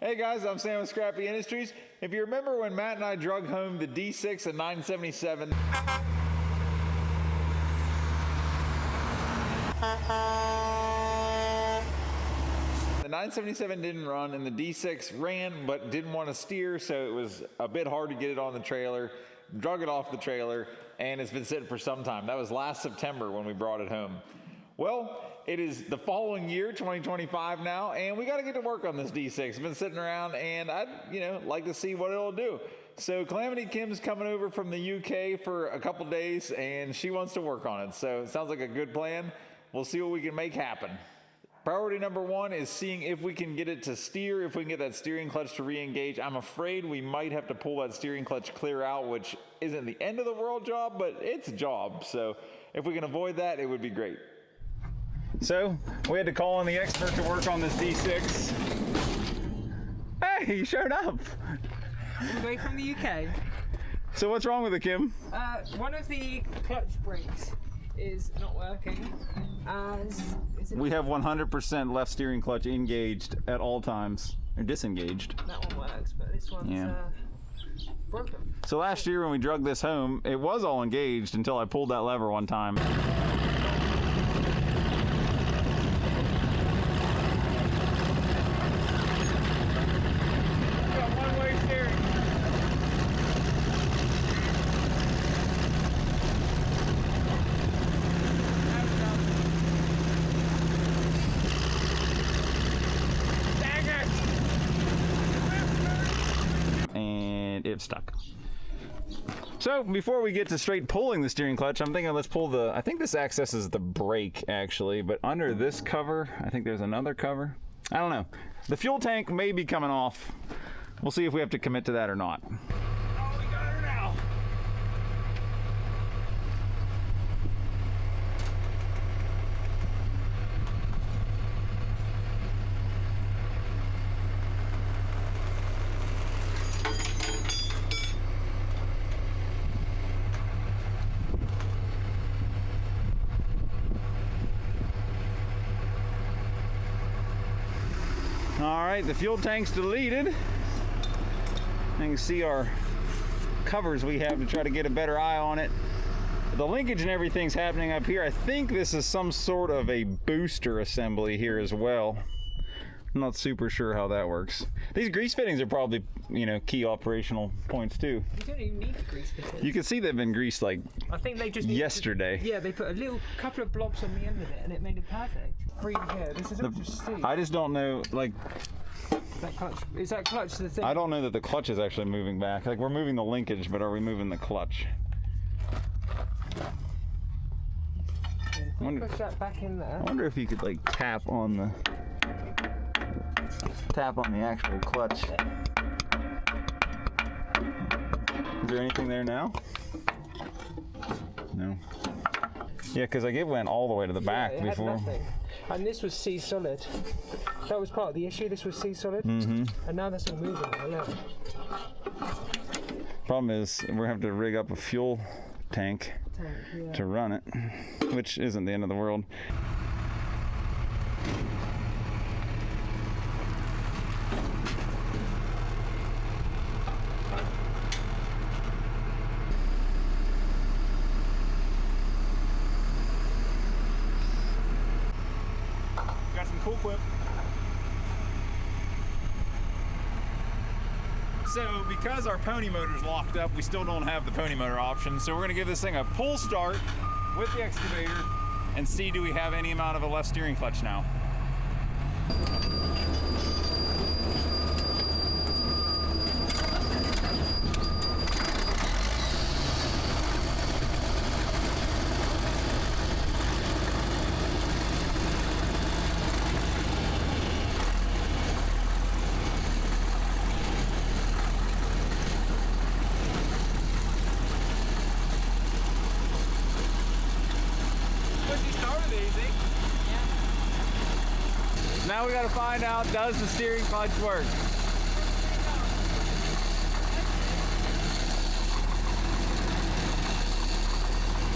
Hey guys, I'm Sam with Scrappy Industries. If you remember when Matt and I drug home the D6 at 977, the 977 didn't run and the D6 ran but didn't want to steer, so it was a bit hard to get it on the trailer. Drug it off the trailer, and it's been sitting for some time. That was last September when we brought it home. Well, it is the following year, 2025 now, and we got to get to work on this D6. It's been sitting around, and I'd, like to see what it'll do. So Calamity Kim's coming over from the UK for a couple days, and she wants to work on it. So it sounds like a good plan. We'll see what we can make happen. Priority number one is seeing if we can get it to steer, if we can get that steering clutch to re-engage. I'm afraid we might have to pull that steering clutch clear out, which isn't the end of the world job, but it's a job. So if we can avoid that, it would be great. So we had to call on the expert to work on this D6. Hey, he showed up. All the way from the UK. So what's wrong with it, Kim? One of the clutch brakes is not working. We have 100% left steering clutch engaged at all times, or disengaged. That one works, but this one's broken. So last year when we drug this home, it was all engaged until I pulled that lever one time. It stuck. So before we get to straight pulling the steering clutch, I'm thinking let's pull I think this accesses the brake actually, but under this cover, I think there's another cover. I don't know. The fuel tank may be coming off. We'll see if we have to commit to that or not. Oh, we got her now. All right, the fuel tank's deleted. You can see our covers we have to try to get a better eye on it. The linkage and everything's happening up here. I think this is some sort of a booster assembly here as well. I'm not super sure how that works. These grease fittings are probably, key operational points too. You don't even need the grease fittings. You can see they've been greased like I think they just yesterday. They put a couple of blobs on the end of it and it made it perfect. Free here. This is interesting. I just don't know, that clutch, is that clutch the thing? I don't know that the clutch is actually moving back. Like, we're moving the linkage, but are we moving the clutch? Push that back in there. I wonder if you could tap on the actual clutch. Is there anything there now? No. Yeah, because it went all the way to the back it before. Had nothing. And this was C-solid. That was part of the issue. This was C-solid. And now that's all moving. Look. Problem is, we're having to rig up a fuel tank to run it, which isn't the end of the world. Got some cool clip. So because our pony motor's locked up, we still don't have the pony motor option. So we're gonna give this thing a pull start with the excavator and see do we have any amount of a left steering clutch now. Now we got to find out, does the steering clutch work?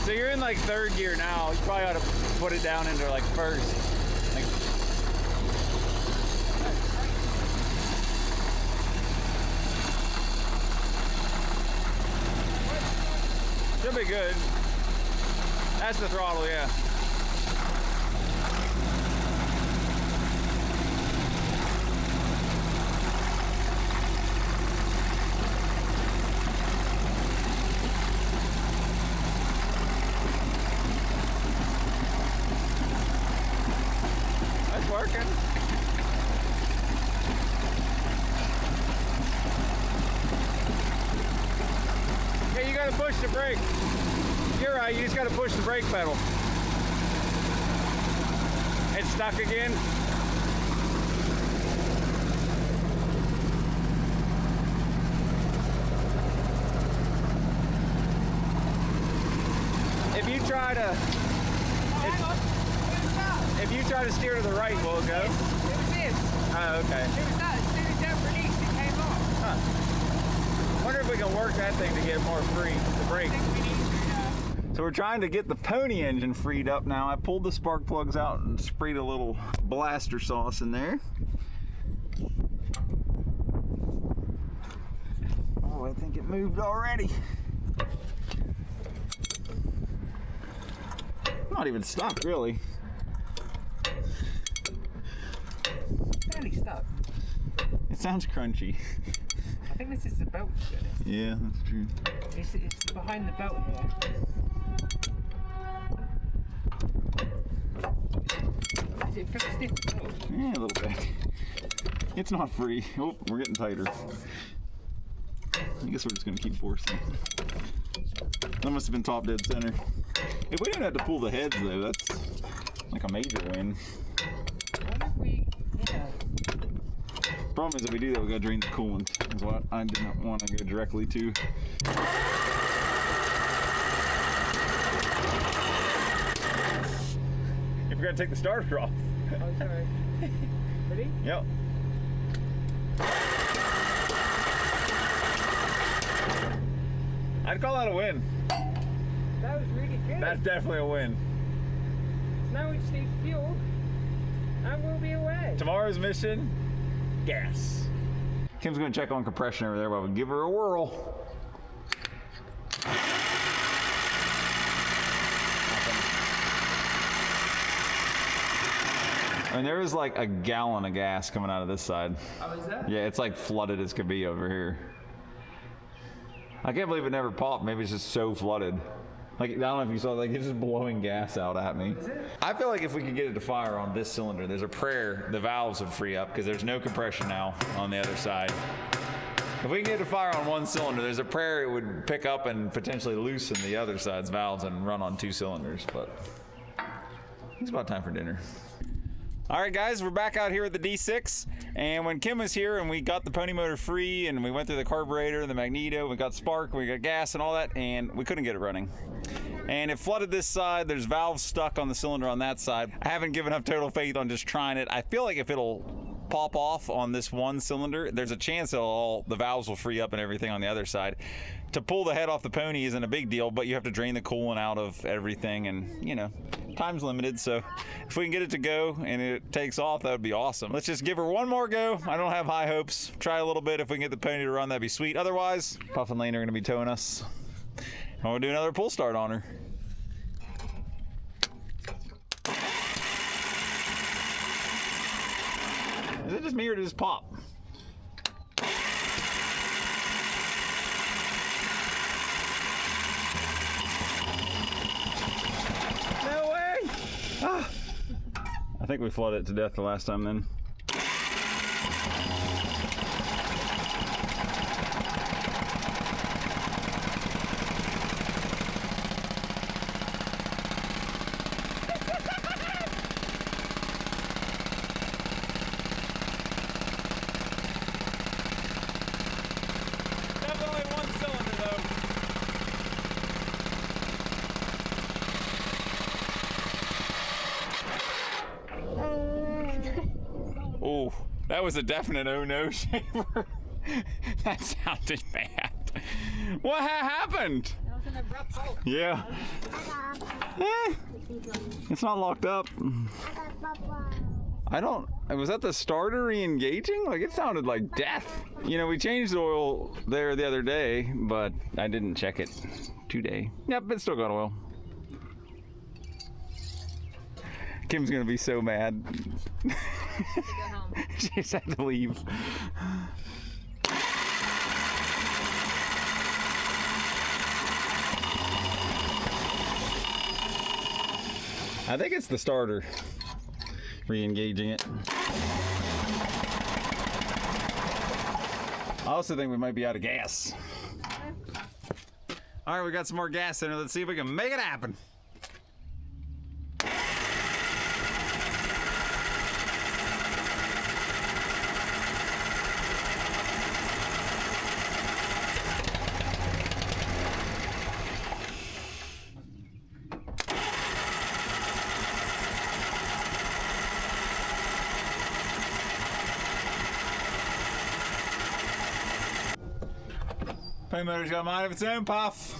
So you're in like third gear now. You probably ought to put it down into like first. Should be good. That's the throttle, yeah. That's working. Yeah, you gotta push the brake. You're right, you just gotta push the brake pedal. It's stuck again. If you try to steer to the right, will it go? It was this. Oh, okay. It was that. As soon as that released, it came off. Huh. Wonder if we can work that thing to get more free, the brake. I think we need to, So we're trying to get the pony engine freed up now. I pulled the spark plugs out and sprayed a little blaster sauce in there. Oh, I think it moved already. Not even stuck, really. fairly stuck. It sounds crunchy. I think this is the belt, to be honest. Yeah, that's true. It's behind the belt here. Is it pretty stiff as well? Yeah, a little bit. It's not free. Oh, we're getting tighter. I guess we're just gonna keep forcing. That must have been top dead center. If we didn't have to pull the heads though, that's like a major win. What if we, Problem is if we do that, we gotta drain the coolant. Is what I did not want to go directly to. If we're gonna take the starter off. Oh, sorry. Ready? Yep. I'd call that a win. That was really good. That's definitely a win. So now we just need fuel, and we'll be away. Tomorrow's mission, gas. Kim's gonna check on compression over there while we give her a whirl. I mean, there is like a gallon of gas coming out of this side. Oh, is that? Yeah, it's like flooded as could be over here. I can't believe it never popped. Maybe it's just so flooded. Like, I don't know if you saw, like, it's just blowing gas out at me. Is it? I feel like if we could get it to fire on this cylinder, there's a prayer the valves would free up because there's no compression now on the other side. If we can get it to fire on one cylinder, there's a prayer it would pick up and potentially loosen the other side's valves and run on two cylinders, but it's about time for dinner. All right, guys, we're back out here at the D6, and when Kim was here and we got the pony motor free and we went through the carburetor, the magneto, we got spark, we got gas and all that, and we couldn't get it running. And it flooded this side. There's valves stuck on the cylinder on that side. I haven't given up total faith on just trying it. I feel like if it'll pop off on this one cylinder, there's a chance the valves will free up and everything on the other side. To pull the head off the pony isn't a big deal, but you have to drain the coolant out of everything, and you know, time's limited, so if we can get it to go and it takes off, that would be awesome. Let's just give her one more go. I don't have high hopes. Try a little bit. If we can get the pony to run, that'd be sweet. Otherwise, Puff and Lane are gonna be towing us. And we'll do another pull start on her. Is it just me or did it just pop? No way! Ah. I think we flooded it to death the last time then. Definitely one cylinder though. Oh, that was a definite oh no, Shaver. That sounded bad. What happened? That was an abrupt halt. Yeah. It's not locked up. Was that the starter re-engaging? Like, it sounded like death. You know, we changed the oil there the other day, but I didn't check it today. Yep, it's still got oil. Kim's gonna be so mad. To go home. She just had to leave. I think it's the starter re-engaging it. I also think we might be out of gas. All right, we got some more gas in it. Let's see if we can make it happen. Pike motor's got a mind of its own, Puff.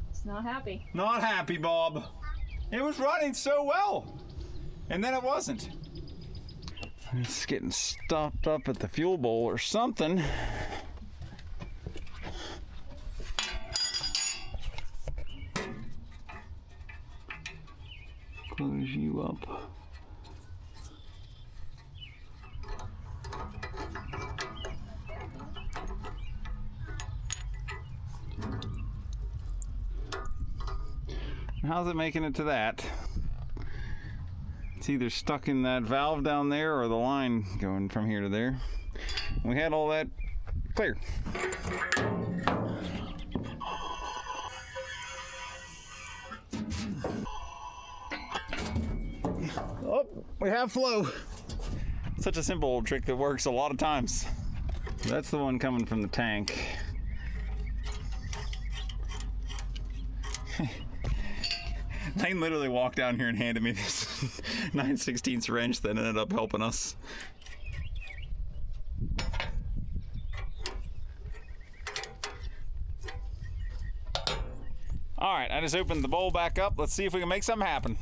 It's not happy. Not happy, Bob. It was running so well, and then it wasn't. It's getting stopped up at the fuel bowl or something. Close you up. How's it making it to that? It's either stuck in that valve down there or the line going from here to there. We had all that clear. Oh, we have flow. Such a simple old trick that works a lot of times. That's the one coming from the tank. Lane literally walked down here and handed me this 9/16 wrench that ended up helping us. All right, I just opened the bowl back up. Let's see if we can make something happen.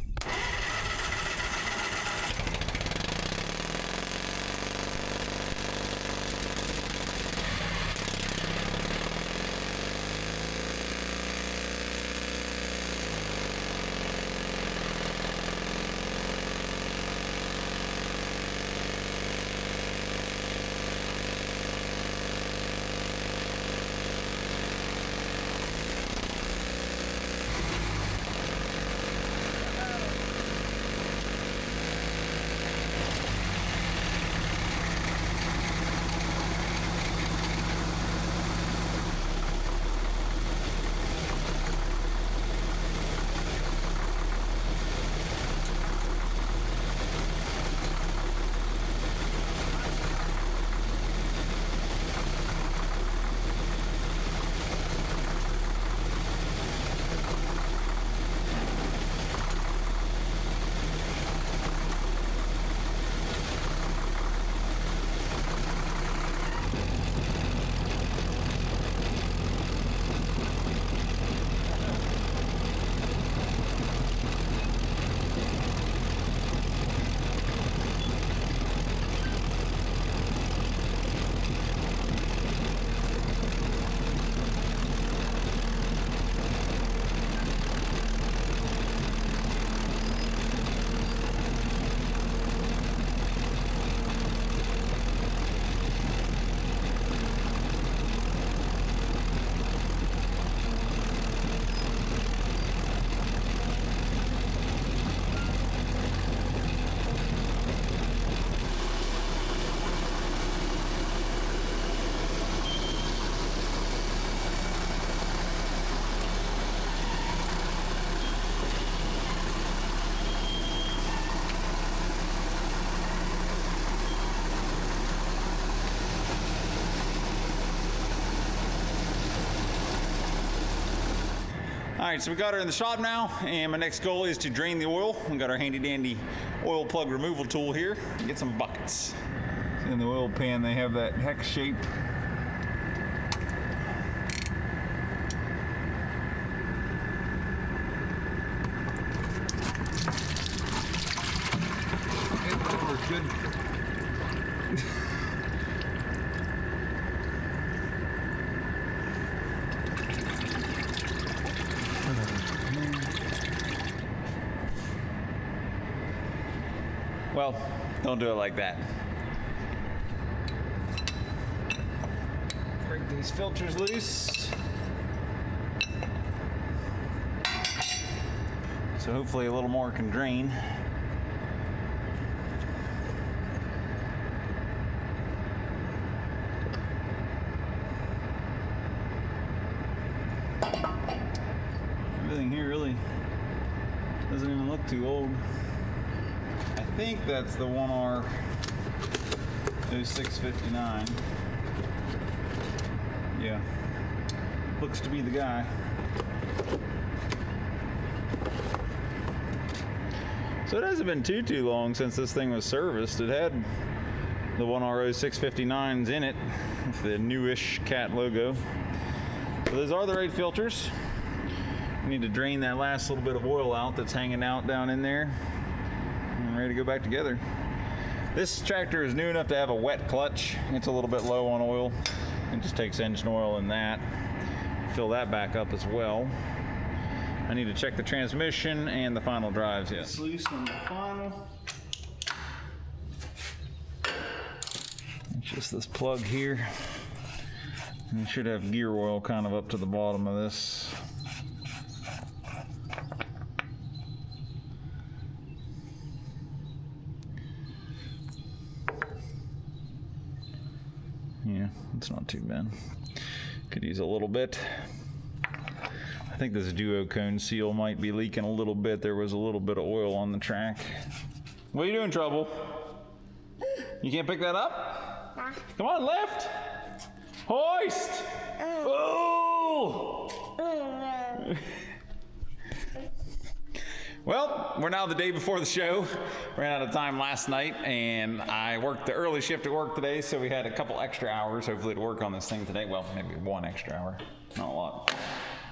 All right, so we got her in the shop now, and my next goal is to drain the oil. We got our handy dandy oil plug removal tool here. Get some buckets. In the oil pan, they have that hex shape. We're good Well, don't do it like that. Break these filters loose. So hopefully a little more can drain. Everything here really doesn't even look too old. I think that's the 1R 0659. Yeah, looks to be the guy. So it hasn't been too long since this thing was serviced. It had the 1R 0659s in it, with the newish cat logo. So those are the right filters. We need to drain that last little bit of oil out that's hanging out down in there. And ready to go back together. This tractor is new enough to have a wet clutch. It's a little bit low on oil. It just takes engine oil in that. Fill that back up as well. I need to check the transmission and the final drives yet. It's loose on the final. It's just this plug here. And you should have gear oil kind of up to the bottom of this. Yeah, it's not too bad. Could use a little bit. I think this duo cone seal might be leaking a little bit. There was a little bit of oil on the track. What are you doing, Trouble? You can't pick that up? Come on, lift! Hoist! Oh! Well, we're now the day before the show. Ran out of time last night, and I worked the early shift at work today, so we had a couple extra hours, hopefully, to work on this thing today. Well, maybe 1 extra hour, not a lot.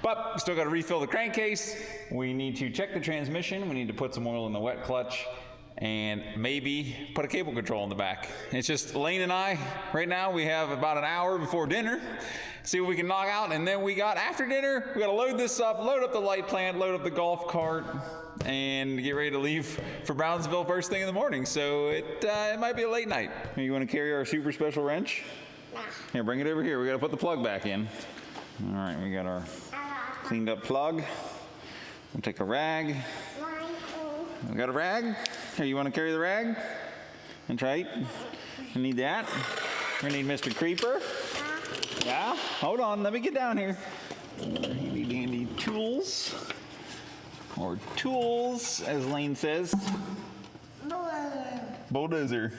But still got to refill the crankcase. We need to check the transmission. We need to put some oil in the wet clutch, and maybe put a cable control in the back. It's just Lane and I, right now, we have about an hour before dinner. See what we can knock out, and then we got after dinner, we got to load this up, load up the light plant, load up the golf cart, and get ready to leave for Brownsville first thing in the morning. So it might be a late night. You want to carry our super special wrench? Here, bring it over here. We got to put the plug back in. All right, we got our cleaned up plug. We'll take a rag. We got a rag. Here, you want to carry the rag? That's right. We need that. We need Mr. Creeper. Yeah, hold on, let me get down here. Handy dandy tools. Or tools, as Lane says. Bulldozer.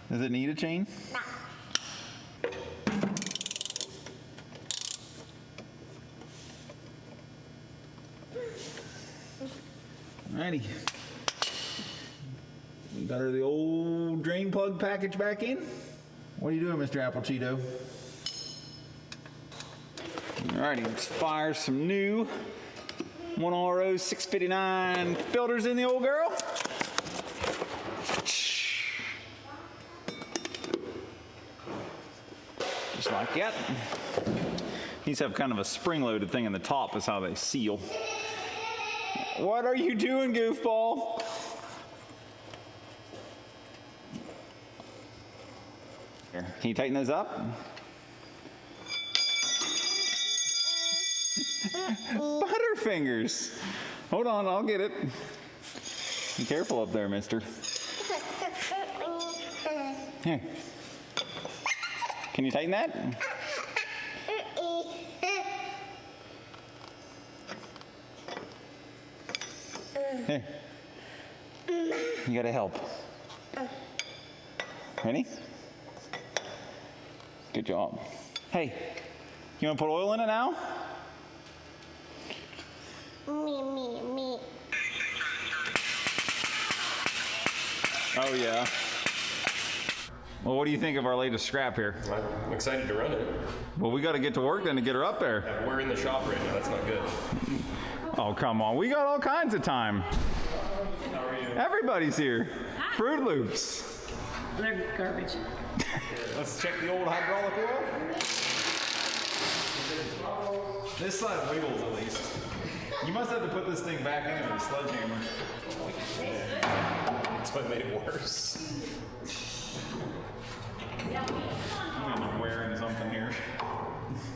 Does it need a chain? Alrighty. We got her the old drain plug package back in. What are you doing, Mr. Apple Cheeto? Alrighty, let's fire some new 1R 0659 filters in the old girl. Just like that. These have kind of a spring-loaded thing in the top is how they seal. What are you doing, goofball? Here, can you tighten those up? Butterfingers. Hold on, I'll get it. Be careful up there, mister. Here. Can you tighten that? Here. You gotta help. Ready? Good job. Hey, you wanna put oil in it now? Me. Oh yeah. Well, what do you think of our latest scrap here? I'm excited to run it. Well, we got to get to work then to get her up there. Yeah, we're in the shop right now. That's not good. Oh, come on. We got all kinds of time. How are you? Everybody's here. Fruit Loops. They're garbage. Let's check the old hydraulic oil. This side wiggles at least. You must have to put this thing back in with a sledgehammer. That's what made it worse. I'm gonna be wearing something here.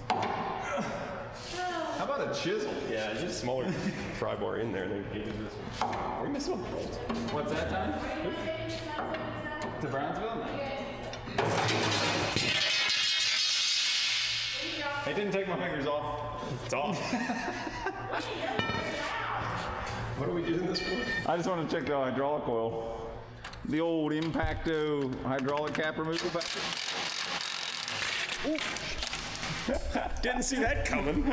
How about a chisel? Yeah, just a smaller pry bar in there. And they gave this one. Are we missing a bolt? What's that time? To Brownsville? It didn't take my fingers off. It's off. What are we doing this for? I just want to check the hydraulic oil. The old Impacto hydraulic cap removal package. Didn't see that coming.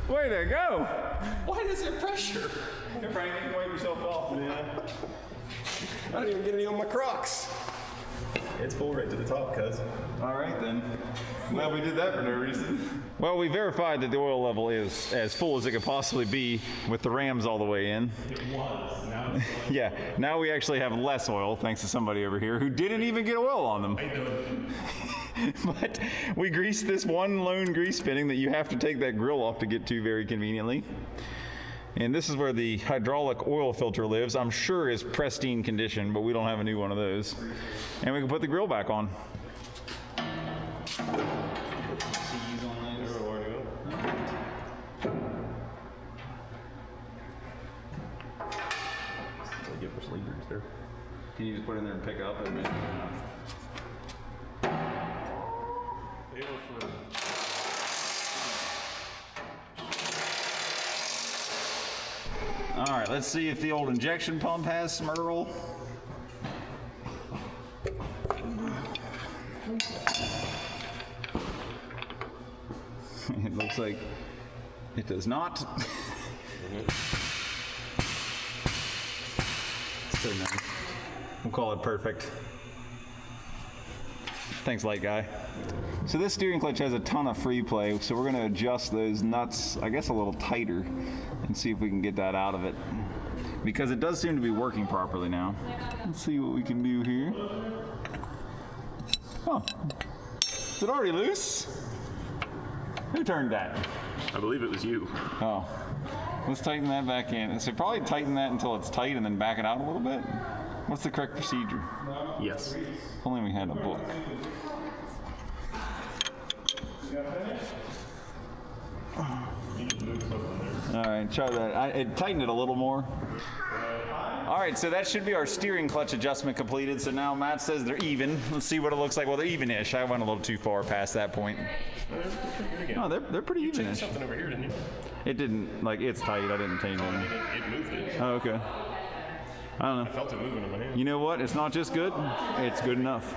Way to go! Why is there pressure? Here, Frank, you can wipe yourself off. Yeah. I didn't even get any on my Crocs. It's full right to the top, cuz. All right then. Well, we did that for no reason. Well, we verified that the oil level is as full as it could possibly be with the rams all the way in. It was. Now it's Yeah, now we actually have less oil thanks to somebody over here who didn't even get oil on them. But we greased this one lone grease fitting that you have to take that grill off to get to very conveniently. And this is where the hydraulic oil filter lives. I'm sure is pristine condition, but we don't have a new one of those. And we can put the grill back on. Can you just put it in there and pick up? All right, let's see if the old injection pump has Smurl. It looks like it does not. So nice. We'll call it perfect. Thanks, light guy. So this steering clutch has a ton of free play, so we're gonna adjust those nuts, I guess, a little tighter and see if we can get that out of it. Because it does seem to be working properly now. Let's see what we can do here. Oh, is it already loose? Who turned that? I believe it was you. Oh, let's tighten that back in. So probably tighten that until it's tight and then back it out a little bit. What's the correct procedure? Yes. If only we had a book. All right, try that. It tightened it a little more. All right, so that should be our steering clutch adjustment completed. So now Matt says they're even. Let's see what it looks like. Well, they're even-ish. I went a little too far past that point. No, they're pretty You changed even-ish. something over here, didn't you? It didn't, like, it's tight. I didn't change anything. It moved it. Oh, okay. I don't know. I felt it moving in my hand. You know what? It's not just good, it's good enough.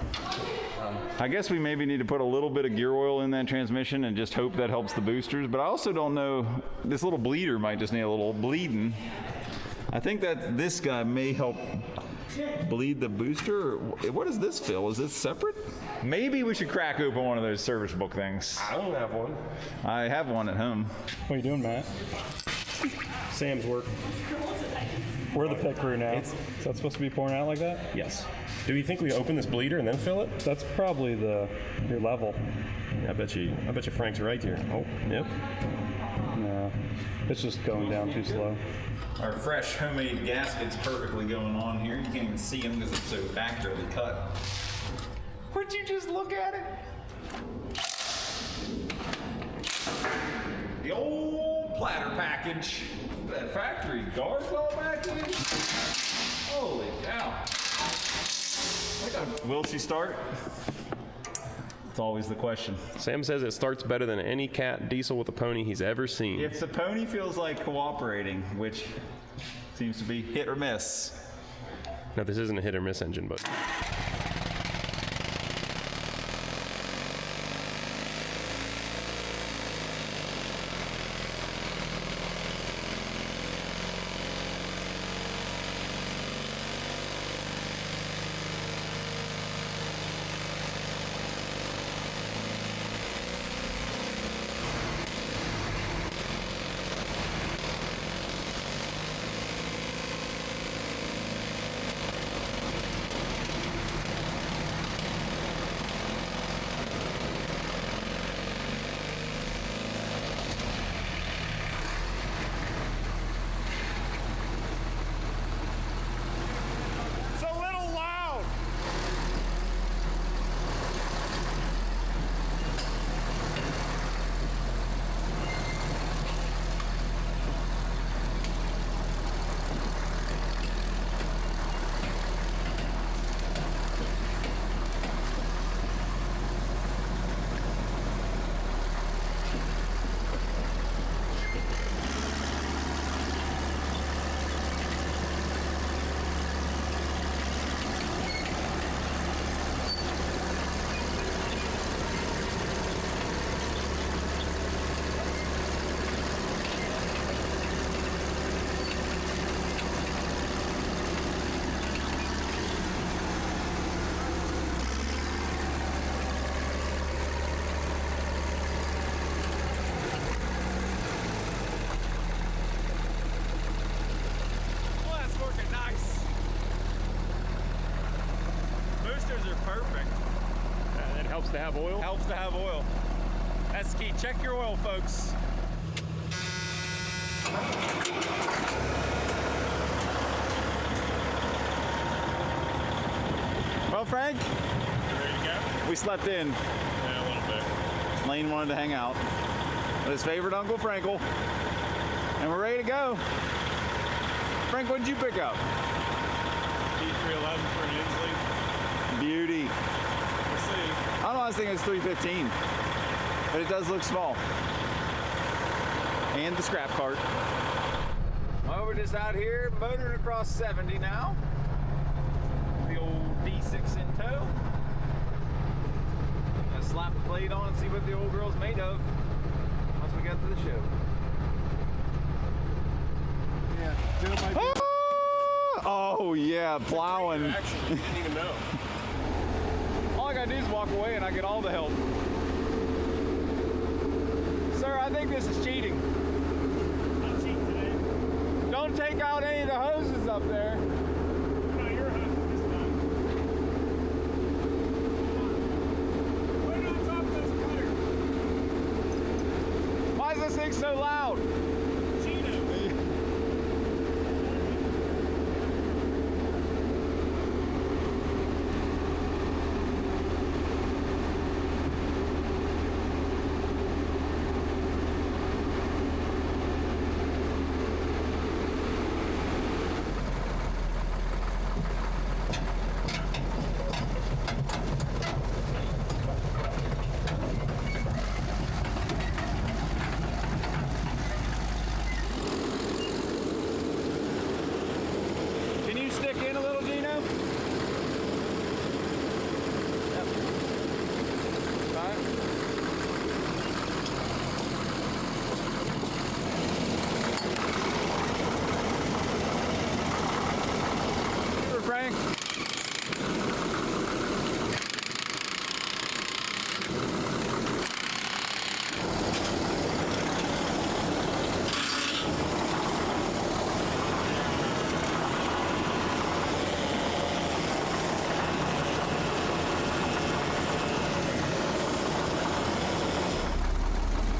I guess we maybe need to put a little bit of gear oil in that transmission and just hope that helps the boosters. But I also don't know, this little bleeder might just need a little bleeding. I think that this guy may help bleed the booster. What does this fill? Is this separate? Maybe we should crack open one of those service book things. I don't have one. I have one at home. What are you doing, Matt? Sam's work. We're the pit crew now. Is that supposed to be pouring out like that? Yes. Do you think we open this bleeder and then fill it? That's probably your level. I bet you Frank's right here. Oh, yep. No, it's just going down too slow. Our fresh homemade gasket's perfectly going on here. You can't even see them because it's so accurately cut. Would you just look at it? The old platter package. That factory guard well package. Holy cow. Will she start? It's always the question. Sam says it starts better than any cat diesel with a pony he's ever seen. If the pony feels like cooperating, which seems to be hit or miss. Now, this isn't a hit or miss engine, but Helps to have oil. Helps to have oil. That's the key. Check your oil, folks. Well, Frank, You ready to go? we slept in. Yeah, a little bit. Lane wanted to hang out with his favorite Uncle Frankel, and we're ready to go. Frank, what did you pick up? D311 for an Inslee. Beauty. We'll see. I don't know, I was thinking it's 315, but it does look small. And the scrap cart. Well, we're just out here motoring across 70 now. The old D6 in tow. Gonna slap the plate on and see what the old girl's made of once we get to the show. Yeah, Joe might be Oh yeah, plowing. action. You didn't even know. All I gotta do is walk away and I get all the help. Sir, I think this is cheating. Not cheating today. Don't take out any of the hoses up there. No, you're hosting this time. Put it on top of this cutter. Why is this thing so loud? Gino. Can you stick in a little, Gino? Yep. All right. Super, Frank.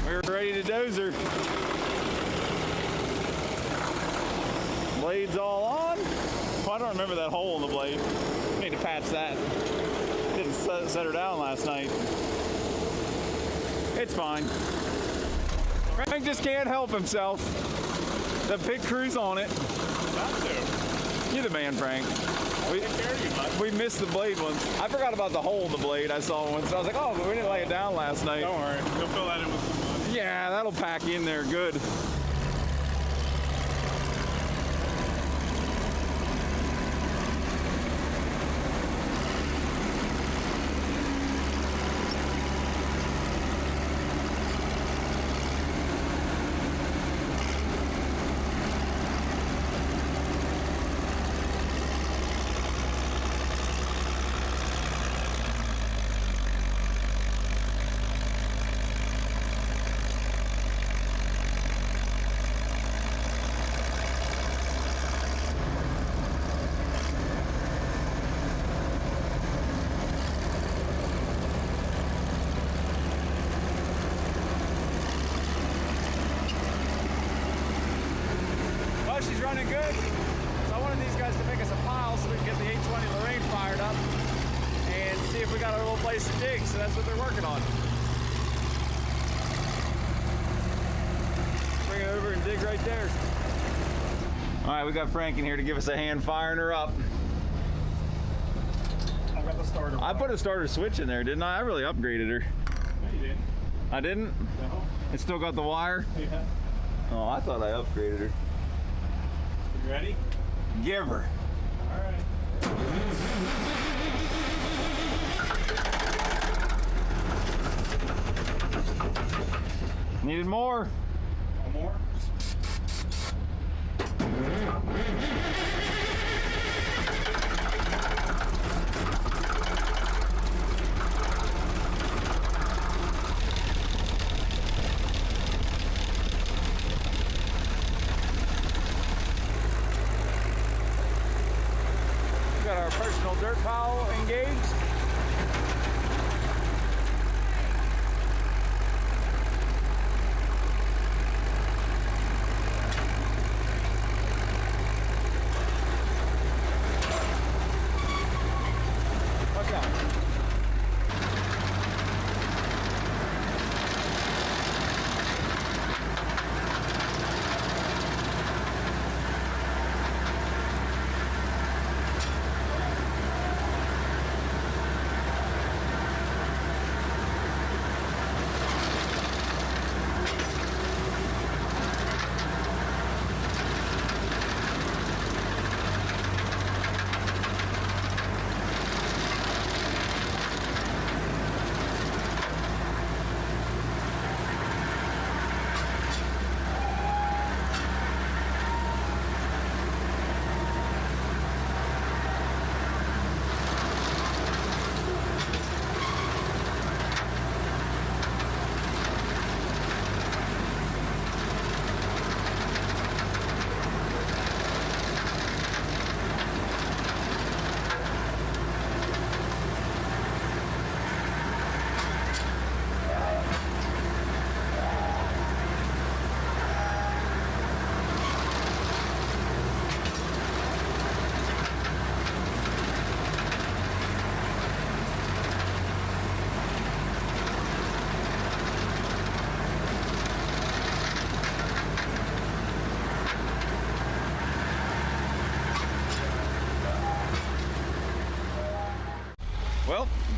We're ready to dozer. Blades all on. Well, I don't remember that hole in the blade. Need to patch that. Didn't set her down last night. It's fine. Frank just can't help himself. The pit crew's on it. Not to. You're the man, Frank. Take care of you, bud. We missed the blade once. I forgot about the hole in the blade I saw once. I was like, oh, but we didn't lay it down last night. Don't worry. You'll fill that in with some mud. Yeah, that'll pack in there good. Well, she's running good. So I wanted these guys to make us a pile so we can get the 820 Lorraine fired up and see if we got a little place to dig. So that's what they're working on. Bring it over and dig right there. All right, we got Frank in here to give us a hand firing her up. I got the starter. I put a starter switch in there, didn't I? I really upgraded her. No, you didn't. I didn't? No. It still got the wire? Yeah. Oh, I thought I upgraded her. You ready? Give her. All right. Needed more. One more. Got our personal dirt pile engaged.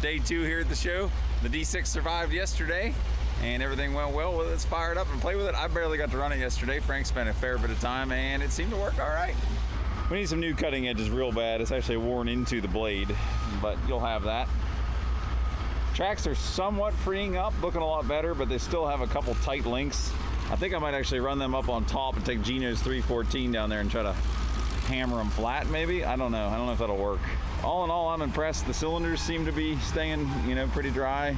day 2 here at the show. The D6 survived yesterday and everything went well. Well, let's fire it up and play with it. I barely got to run it yesterday. Frank spent a fair bit of time and it seemed to work all right. We need some new cutting edges real bad. It's actually worn into the blade, but you'll have that. Tracks are somewhat freeing up, looking a lot better, but they still have a couple tight links. I think I might actually run them up on top and take Gino's 314 down there and try to hammer them flat, maybe. I don't know. I don't know if that'll work. All in all, I'm impressed. The cylinders seem to be staying, you know, pretty dry.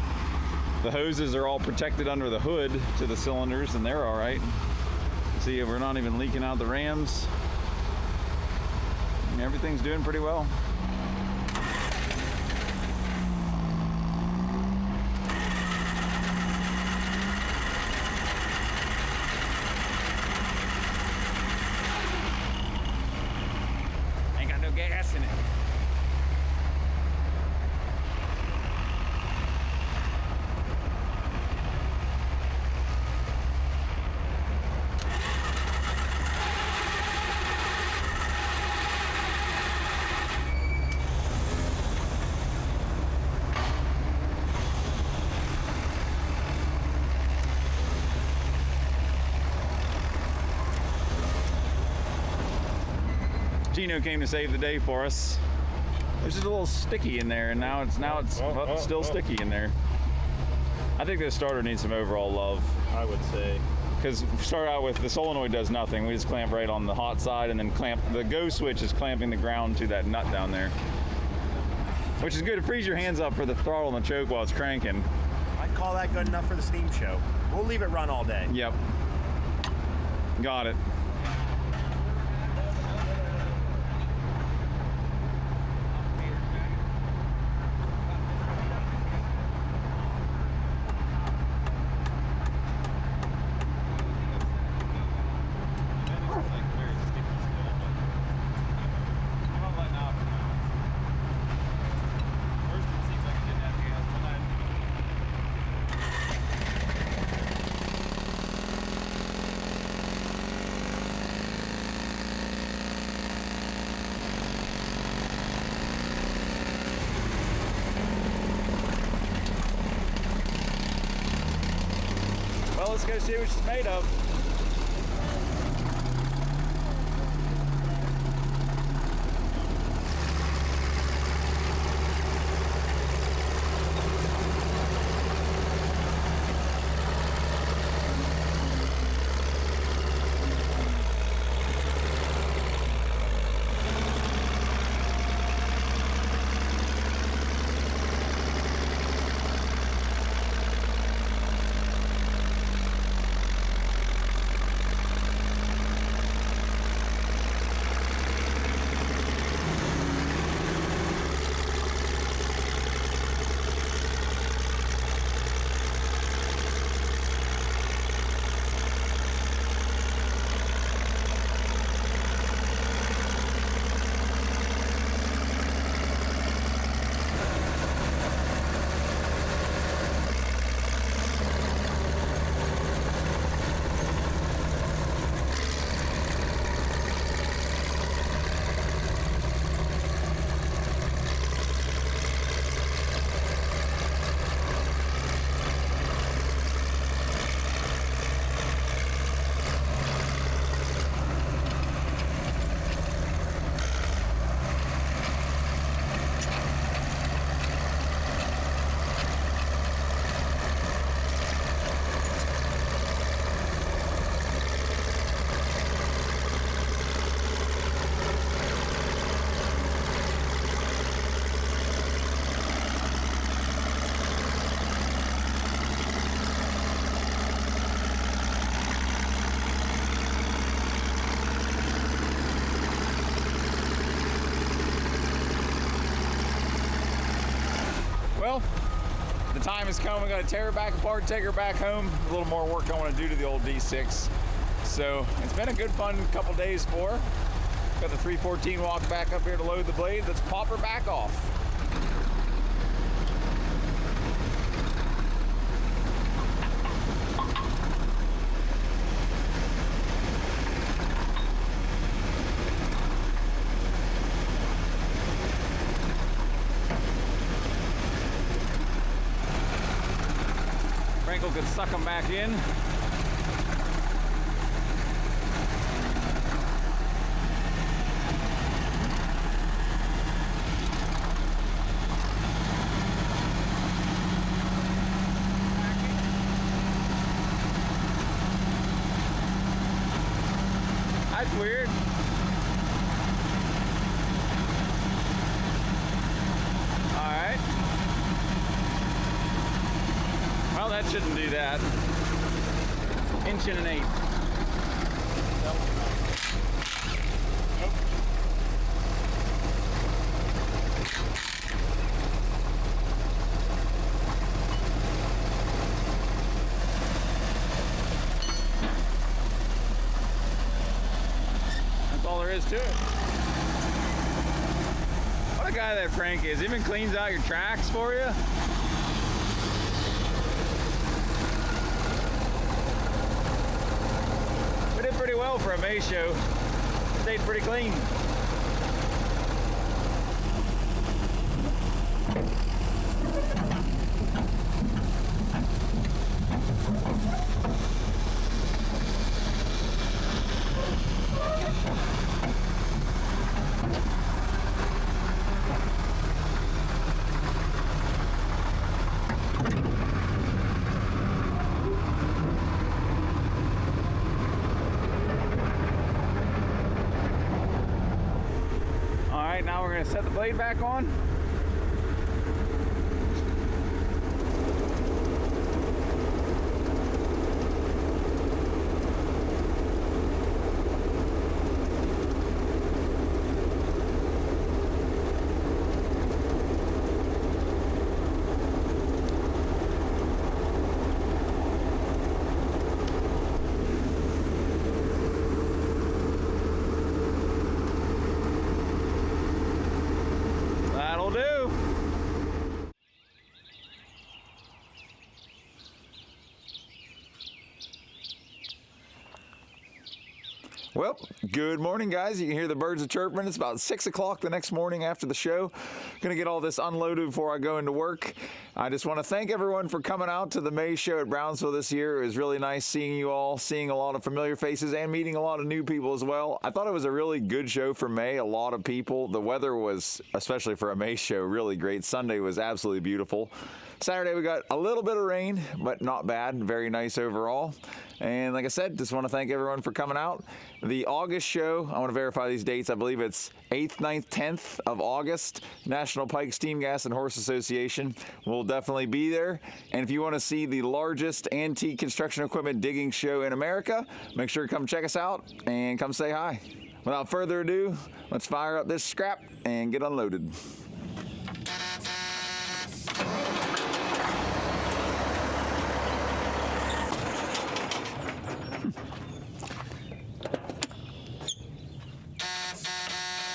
The hoses are all protected under the hood to the cylinders, and they're all right. See, we're not even leaking out the rams. Everything's doing pretty well. Ain't got no gas in it. Gino came to save the day for us. There's just a little sticky in there, and now it's still sticky in there. I think this starter needs some overall love. I would say. Because start out with the solenoid does nothing. We just clamp right on the hot side, and then clamp the go switch is clamping the ground to that nut down there, which is good. It frees your hands up for the throttle and the choke while it's cranking. I'd call that good enough for the steam show. We'll leave it run all day. Yep. Got it. Well, let's go see what she's made of. Well, the time has come. We got to tear her back apart, take her back home. A little more work I want to do to the old D6. So it's been a good, fun couple days for her. Got the 314 walk back up here to load the blade. Let's pop her back off. Frankel could suck them back in. That's weird. All right. Well, that shouldn't do that. Inch and an eighth. That's all there is to it. What a guy that Frank is. He even cleans out your tracks for you. We did pretty well for a May show. Stayed pretty clean. Now we're going to set the blade back on. That'll do. Well, good morning, guys. You can hear the birds chirping. It's about 6 o'clock the next morning after the show. Gonna get all this unloaded before I go into work. I just want to thank everyone for coming out to the May show at Brownsville this year. It was really nice seeing you all, seeing a lot of familiar faces and meeting a lot of new people as well. I thought it was a really good show for May. A lot of people. The weather was, especially for a May show, really great. Sunday was absolutely beautiful. Saturday we got a little bit of rain, but not bad. Very nice overall. And like I said, just want to thank everyone for coming out. The August show, I want to verify these dates. I believe it's 8th, 9th, 10th of August. National Pike Steam Gas and Horse Association will definitely be there. And if you want to see the largest antique construction equipment digging show in America, make sure to come check us out and come say hi. Without further ado, let's fire up this scrap and get unloaded.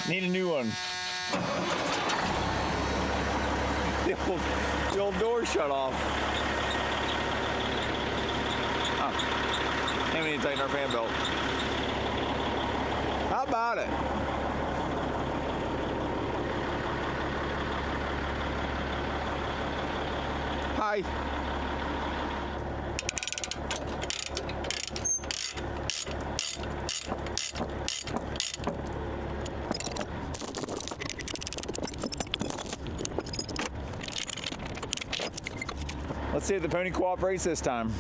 Need a new one. The old door shut off. Oh. And we need to tighten our fan belt. How about it? Hi. Let's see if the pony cooperates this time.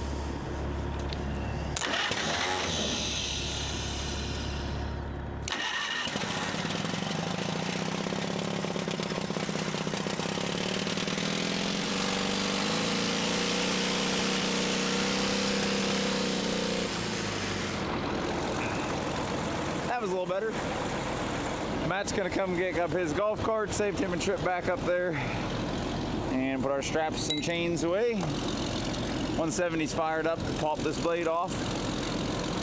That was a little better. Matt's gonna come get up his golf cart, saved him a trip back up there, and put our straps and chains away. 170's fired up to pop this blade off.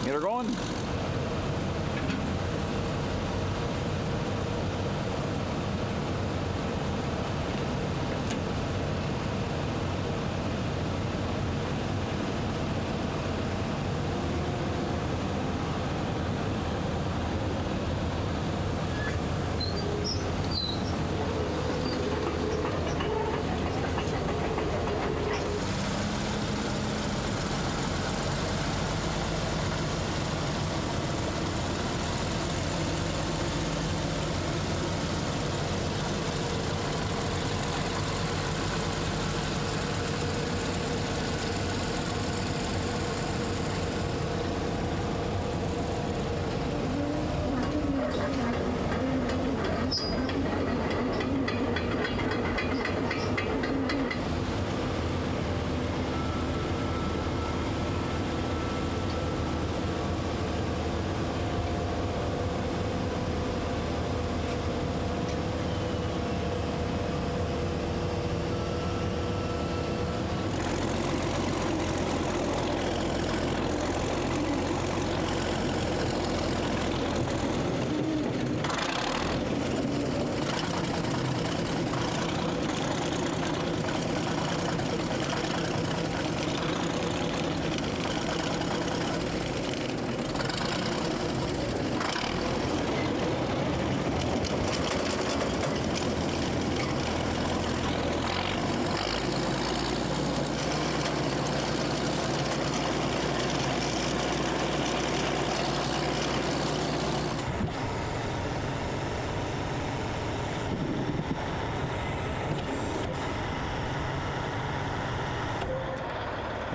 Get her going.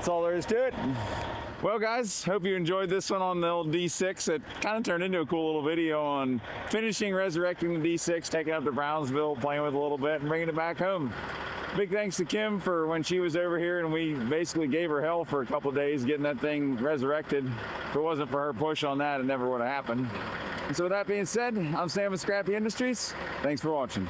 That's all there is to it. Well, guys, hope you enjoyed this one on the old D6. It kind of turned into a cool little video on finishing resurrecting the D6, taking it up to Brownsville, playing with it a little bit, and bringing it back home. Big thanks to Kim for when she was over here and we basically gave her hell for a couple of days getting that thing resurrected. If it wasn't for her push on that, it never would have happened. And so with that being said, I'm Sam with Scrappy Industries. Thanks for watching.